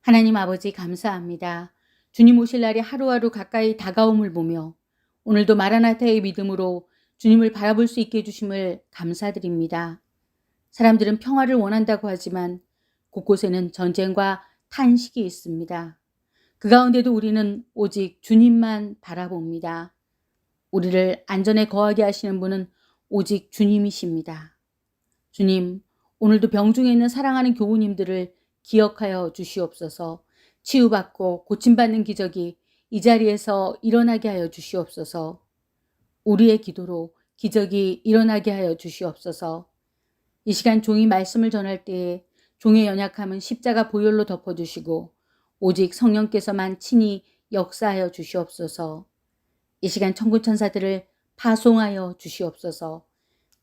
하나님 아버지 감사합니다. 주님 오실 날이 하루하루 가까이 다가옴을 보며 오늘도 마라나타의 믿음으로 주님을 바라볼 수 있게 해주심을 감사드립니다. 사람들은 평화를 원한다고 하지만 곳곳에는 전쟁과 탄식이 있습니다. 그 가운데도 우리는 오직 주님만 바라봅니다. 우리를 안전에 거하게 하시는 분은 오직 주님이십니다. 주님, 오늘도 병중에 있는 사랑하는 교우님들을 기억하여 주시옵소서. 치유받고 고침받는 기적이 이 자리에서 일어나게 하여 주시옵소서. 우리의 기도로 기적이 일어나게 하여 주시옵소서. 이 시간 종이 말씀을 전할 때에 종의 연약함은 십자가 보혈로 덮어주시고 오직 성령께서만 친히 역사하여 주시옵소서. 이 시간 천군 천사들을 파송하여 주시옵소서.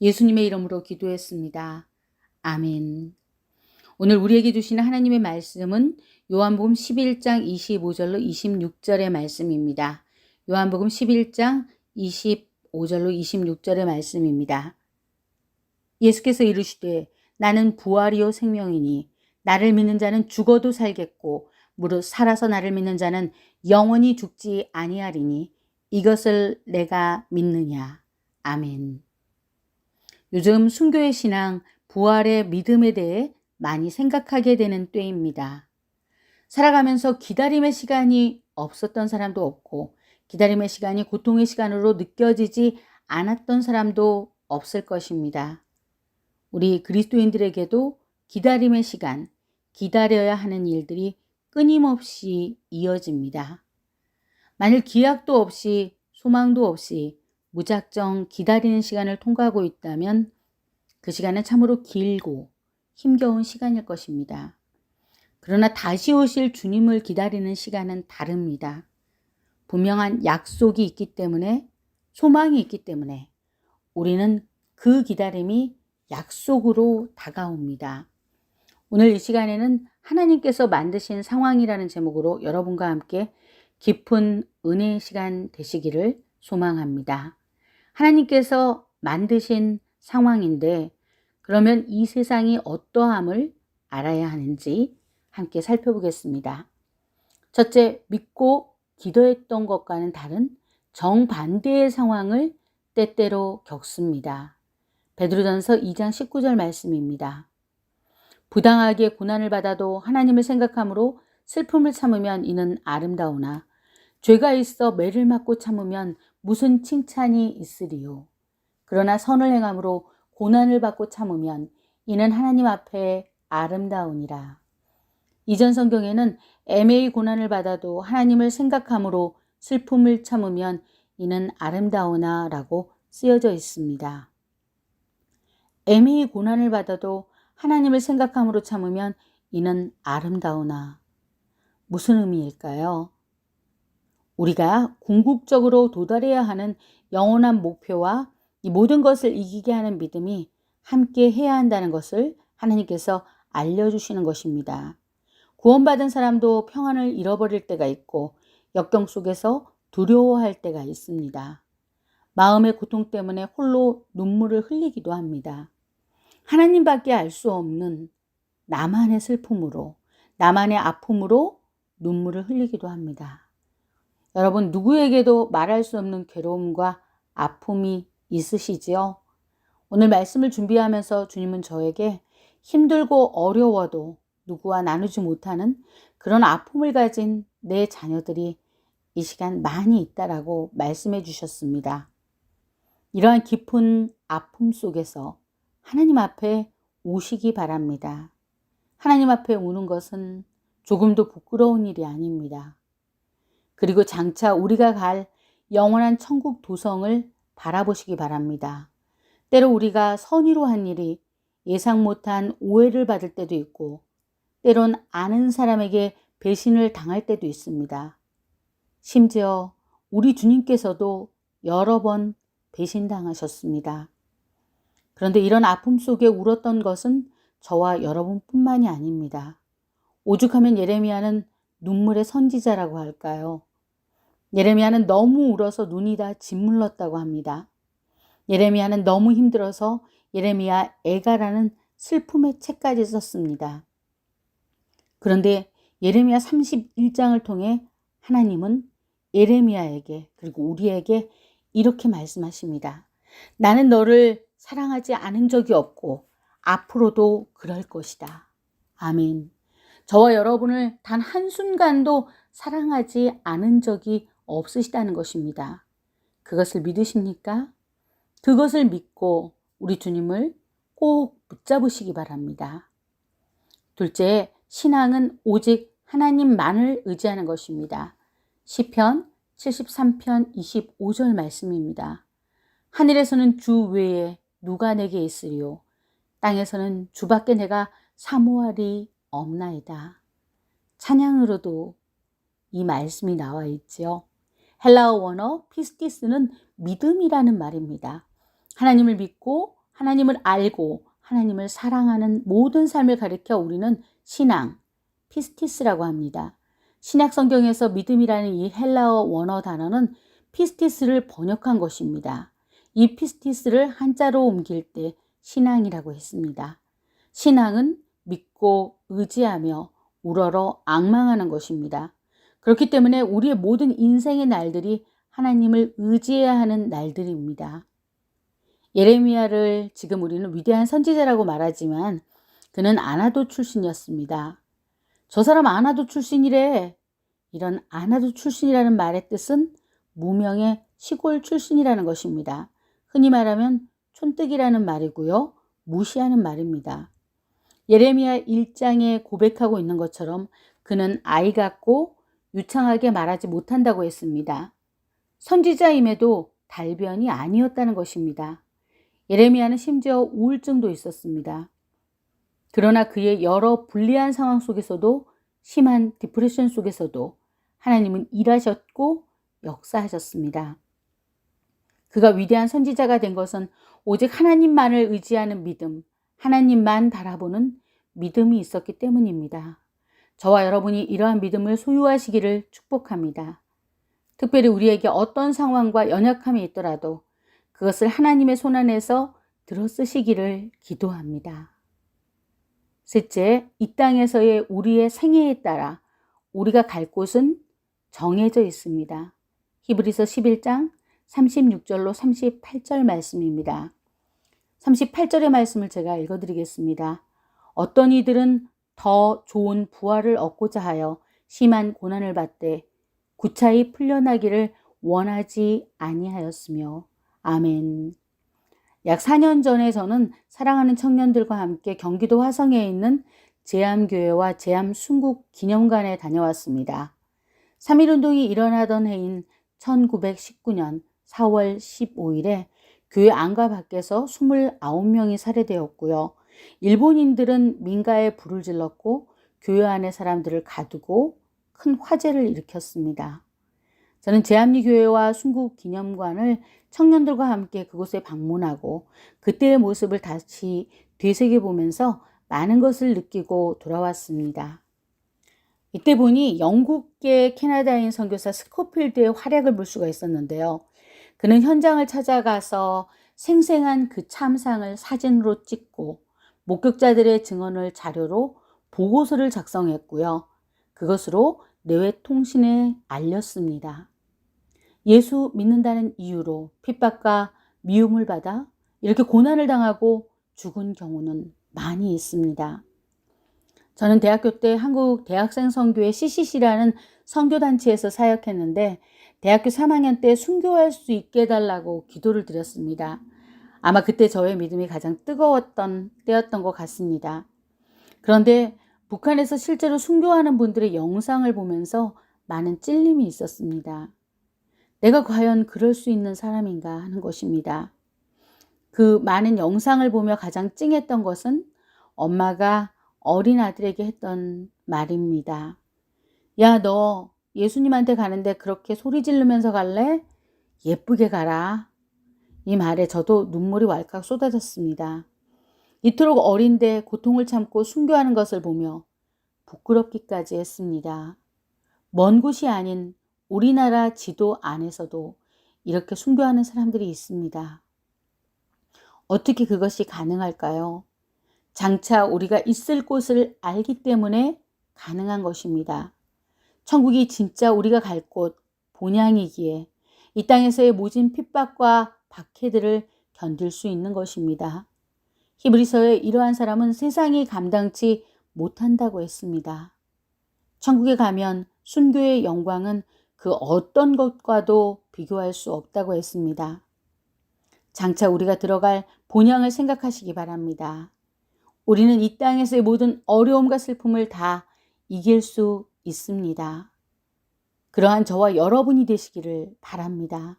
예수님의 이름으로 기도했습니다. 아멘. 오늘 우리에게 주시는 하나님의 말씀은 요한복음 11장 25절로 26절의 말씀입니다. 요한복음 11장 25절로 26절의 말씀입니다. 예수께서 이르시되 나는 부활이요 생명이니 나를 믿는 자는 죽어도 살겠고 무릇 살아서 나를 믿는 자는 영원히 죽지 아니하리니 이것을 내가 믿느냐. 아멘. 요즘 순교의 신앙, 부활의 믿음에 대해 많이 생각하게 되는 때입니다. 살아가면서 기다림의 시간이 없었던 사람도 없고 기다림의 시간이 고통의 시간으로 느껴지지 않았던 사람도 없을 것입니다. 우리 그리스도인들에게도 기다림의 시간, 기다려야 하는 일들이 끊임없이 이어집니다. 만일 기약도 없이 소망도 없이 무작정 기다리는 시간을 통과하고 있다면 그 시간은 참으로 길고 힘겨운 시간일 것입니다. 그러나 다시 오실 주님을 기다리는 시간은 다릅니다. 분명한 약속이 있기 때문에, 소망이 있기 때문에 우리는 그 기다림이 약속으로 다가옵니다. 오늘 이 시간에는 하나님께서 만드신 상황이라는 제목으로 여러분과 함께 깊은 은혜의 시간 되시기를 소망합니다. 하나님께서 만드신 상황인데 그러면 이 세상이 어떠함을 알아야 하는지 함께 살펴보겠습니다. 첫째, 믿고 기도했던 것과는 다른 정반대의 상황을 때때로 겪습니다. 베드로전서 2장 19절 말씀입니다. 부당하게 고난을 받아도 하나님을 생각함으로 슬픔을 참으면 이는 아름다우나 죄가 있어 매를 맞고 참으면 무슨 칭찬이 있으리요. 그러나 선을 행함으로 고난을 받고 참으면 이는 하나님 앞에 아름다우니라. 이전 성경에는 애매히 고난을 받아도 하나님을 생각함으로 슬픔을 참으면 이는 아름다우나 라고 쓰여져 있습니다. 애매히 고난을 받아도 하나님을 생각함으로 참으면 이는 아름다우나. 무슨 의미일까요? 우리가 궁극적으로 도달해야 하는 영원한 목표와 이 모든 것을 이기게 하는 믿음이 함께 해야 한다는 것을 하나님께서 알려주시는 것입니다. 구원받은 사람도 평안을 잃어버릴 때가 있고 역경 속에서 두려워할 때가 있습니다. 마음의 고통 때문에 홀로 눈물을 흘리기도 합니다. 하나님밖에 알 수 없는 나만의 슬픔으로, 나만의 아픔으로 눈물을 흘리기도 합니다. 여러분, 누구에게도 말할 수 없는 괴로움과 아픔이 있으시지요? 오늘 말씀을 준비하면서 주님은 저에게 힘들고 어려워도 누구와 나누지 못하는 그런 아픔을 가진 내 자녀들이 이 시간 많이 있다라고 말씀해 주셨습니다. 이러한 깊은 아픔 속에서 하나님 앞에 우시기 바랍니다. 하나님 앞에 우는 것은 조금도 부끄러운 일이 아닙니다. 그리고 장차 우리가 갈 영원한 천국 도성을 바라보시기 바랍니다. 때로 우리가 선의로 한 일이 예상 못한 오해를 받을 때도 있고 때론 아는 사람에게 배신을 당할 때도 있습니다. 심지어 우리 주님께서도 여러 번 배신당하셨습니다. 그런데 이런 아픔 속에 울었던 것은 저와 여러분뿐만이 아닙니다. 오죽하면 예레미야는 눈물의 선지자라고 할까요? 예레미야는 너무 울어서 눈이 다 짓물렀다고 합니다. 예레미야는 너무 힘들어서 예레미야 애가라는 슬픔의 책까지 썼습니다. 그런데 예레미야 31장을 통해 하나님은 예레미야에게 그리고 우리에게 이렇게 말씀하십니다. 나는 너를 사랑하지 않은 적이 없고 앞으로도 그럴 것이다. 아멘. 저와 여러분을 단 한순간도 사랑하지 않은 적이 없으시다는 것입니다. 그것을 믿으십니까? 그것을 믿고 우리 주님을 꼭 붙잡으시기 바랍니다. 둘째, 신앙은 오직 하나님만을 의지하는 것입니다. 시편 73편 25절 말씀입니다. 하늘에서는 주 외에 누가 내게 있으리요? 땅에서는 주밖에 내가 사모하리 없나이다. 찬양으로도 이 말씀이 나와 있지요. 헬라어 원어 피스티스는 믿음이라는 말입니다. 하나님을 믿고 하나님을 알고 하나님을 사랑하는 모든 삶을 가리켜 우리는 신앙, 피스티스라고 합니다. 신약 성경에서 믿음이라는 이 헬라어 원어 단어는 피스티스를 번역한 것입니다. 이 피스티스를 한자로 옮길 때 신앙이라고 했습니다. 신앙은 믿고 의지하며 우러러 앙망하는 것입니다. 그렇기 때문에 우리의 모든 인생의 날들이 하나님을 의지해야 하는 날들입니다. 예레미야를 지금 우리는 위대한 선지자라고 말하지만 그는 아나도 출신이었습니다. 저 사람 아나도 출신이래. 이런 아나도 출신이라는 말의 뜻은 무명의 시골 출신이라는 것입니다. 흔히 말하면 촌뜨기라는 말이고요. 무시하는 말입니다. 예레미야 1장에 고백하고 있는 것처럼 그는 아이 같고 유창하게 말하지 못한다고 했습니다. 선지자임에도 달변이 아니었다는 것입니다. 예레미야는 심지어 우울증도 있었습니다. 그러나 그의 여러 불리한 상황 속에서도 심한 디프레션 속에서도 하나님은 일하셨고 역사하셨습니다. 그가 위대한 선지자가 된 것은 오직 하나님만을 의지하는 믿음, 하나님만 바라보는 믿음이 있었기 때문입니다. 저와 여러분이 이러한 믿음을 소유하시기를 축복합니다. 특별히 우리에게 어떤 상황과 연약함이 있더라도 그것을 하나님의 손안에서 들어쓰시기를 기도합니다. 셋째, 이 땅에서의 우리의 생애에 따라 우리가 갈 곳은 정해져 있습니다. 히브리서 11장 36절로 38절 말씀입니다. 38절의 말씀을 제가 읽어드리겠습니다. 어떤 이들은 더 좋은 부활을 얻고자 하여 심한 고난을 받되 구차히 풀려나기를 원하지 아니하였으며. 아멘. 약 4년 전에 저는 사랑하는 청년들과 함께 경기도 화성에 있는 제암교회와 제암순국기념관에 다녀왔습니다. 3.1운동이 일어나던 해인 1919년 4월 15일에 교회 안과 밖에서 29명이 살해되었고요. 일본인들은 민가에 불을 질렀고 교회 안의 사람들을 가두고 큰 화재를 일으켰습니다. 저는 제암리교회와 순국기념관을 청년들과 함께 그곳에 방문하고 그때의 모습을 다시 되새겨보면서 많은 것을 느끼고 돌아왔습니다. 이때 보니 영국계 캐나다인 선교사 스코필드의 활약을 볼 수가 있었는데요. 그는 현장을 찾아가서 생생한 그 참상을 사진으로 찍고 목격자들의 증언을 자료로 보고서를 작성했고요. 그것으로 내외 통신에 알렸습니다. 예수 믿는다는 이유로 핍박과 미움을 받아 이렇게 고난을 당하고 죽은 경우는 많이 있습니다. 저는 대학교 때 한국 대학생 선교회 CCC라는 선교단체에서 사역했는데 대학교 3학년 때 순교할 수 있게 해달라고 기도를 드렸습니다. 아마 그때 저의 믿음이 가장 뜨거웠던 때였던 것 같습니다. 그런데 북한에서 실제로 순교하는 분들의 영상을 보면서 많은 찔림이 있었습니다. 내가 과연 그럴 수 있는 사람인가 하는 것입니다. 그 많은 영상을 보며 가장 찡했던 것은 엄마가 어린 아들에게 했던 말입니다. 야, 너 예수님한테 가는데 그렇게 소리 지르면서 갈래? 예쁘게 가라. 이 말에 저도 눈물이 왈칵 쏟아졌습니다. 이토록 어린데 고통을 참고 순교하는 것을 보며 부끄럽기까지 했습니다. 먼 곳이 아닌 우리나라 지도 안에서도 이렇게 순교하는 사람들이 있습니다. 어떻게 그것이 가능할까요? 장차 우리가 있을 곳을 알기 때문에 가능한 것입니다. 천국이 진짜 우리가 갈 곳, 본향이기에 이 땅에서의 모진 핍박과 박해들을 견딜 수 있는 것입니다. 히브리서의 이러한 사람은 세상이 감당치 못한다고 했습니다. 천국에 가면 순교의 영광은 그 어떤 것과도 비교할 수 없다고 했습니다. 장차 우리가 들어갈 본향을 생각하시기 바랍니다. 우리는 이 땅에서의 모든 어려움과 슬픔을 다 이길 수 있습니다. 그러한 저와 여러분이 되시기를 바랍니다.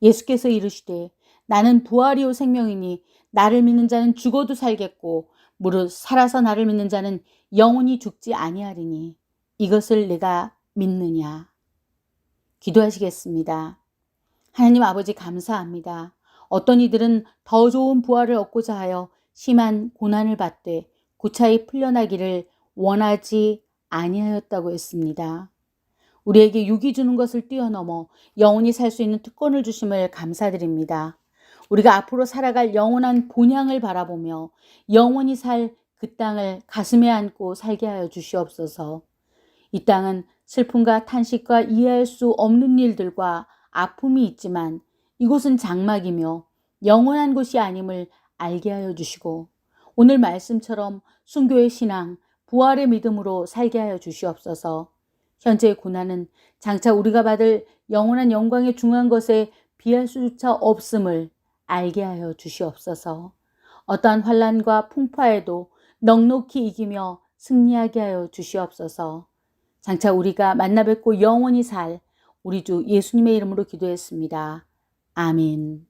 예수께서 이르시되 나는 부활이요 생명이니 나를 믿는 자는 죽어도 살겠고 무릇 살아서 나를 믿는 자는 영원히 죽지 아니하리니 이것을 내가 믿느냐. 기도하시겠습니다. 하나님 아버지 감사합니다. 어떤 이들은 더 좋은 부활을 얻고자 하여 심한 고난을 받되 고차히 풀려나기를 원하지 아니하였다고 했습니다. 우리에게 육이 주는 것을 뛰어넘어 영원히 살 수 있는 특권을 주심을 감사드립니다. 우리가 앞으로 살아갈 영원한 본향을 바라보며 영원히 살 그 땅을 가슴에 안고 살게 하여 주시옵소서. 이 땅은 슬픔과 탄식과 이해할 수 없는 일들과 아픔이 있지만 이곳은 장막이며 영원한 곳이 아님을 알게 하여 주시고 오늘 말씀처럼 순교의 신앙, 부활의 믿음으로 살게 하여 주시옵소서. 현재의 고난은 장차 우리가 받을 영원한 영광의 중요한 것에 비할 수조차 없음을 알게 하여 주시옵소서. 어떠한 환난과 풍파에도 넉넉히 이기며 승리하게 하여 주시옵소서. 장차 우리가 만나 뵙고 영원히 살 우리 주 예수님의 이름으로 기도했습니다. 아멘.